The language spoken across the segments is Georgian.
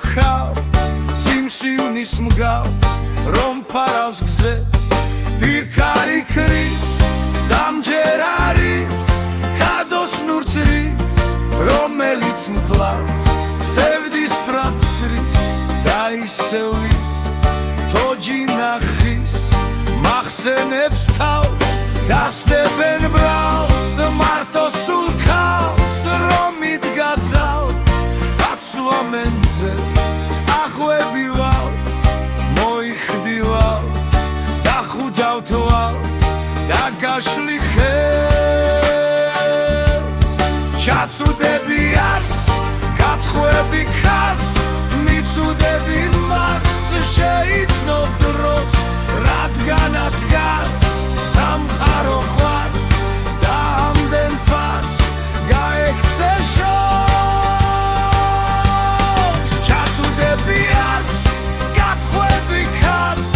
ხავ სიმსივნის მგავს რომ ფარავს გზებს პირქარი ქრის დამჯერ არის ქადოს ნურცრის რომელიც მკლავს სევდის ფრაცრის და ისევის თოჯინახის მახსენებს თავს დასდებენ ბრავს მარტო სულ ქავს რომ იდგაძალს აცვამენძებს ახვები ვალს მოიხდივალს დახუჯავთ ვალს და გაშლი ხელს ჩაცუდები არს გათხვები ქარს მიცუდები მას შეიცნო დროს რადგანაც გარს სამყარო ხვარს და ამდენ ფარს გაექცე შორს ჩაცუდები არს გათხვები ქარს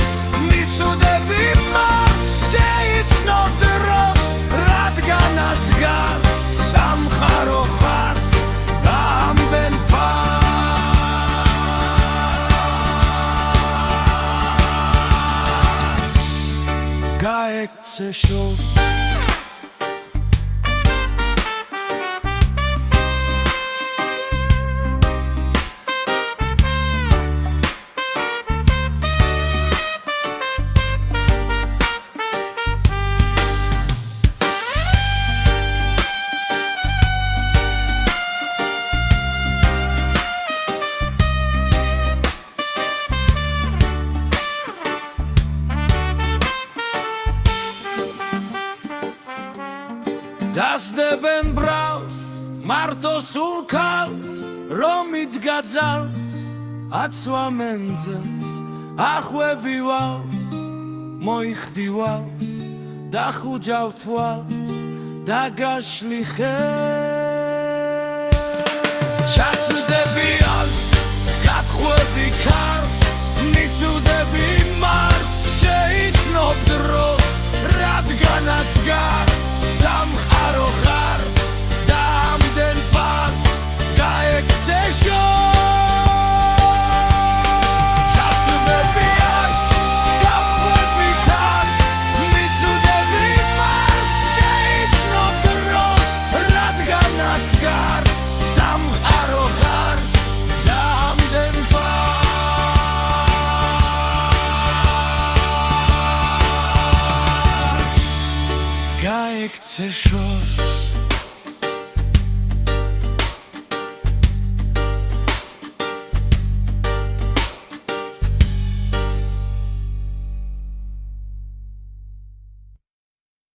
მიცუდები მას შეიცნო დროს რადგანაც გარს სამყარო ხვარს და ამდენ ფარს გაექცე შორს დასდებენ ბრავს მარტო სულ ქალს რომ იდგაძალს აცვამენძებს ახვები ვალს მოიხდივალს დახუჯავთ ვალს და გაშლი ხელს ჩაცუდები არს გათხვები ქარს მიცუდები მას შეიცნო დროს რადგანაც გარს სამყარო ხარს და ამდენ ფარს გაექცე შორს ჩაცუდები არს გათხვები ქარს მიცუდები მას შეიცნო დროს რადგანაც გარს სამყარო ხარს და ამდენ ფარს გაექცე შორს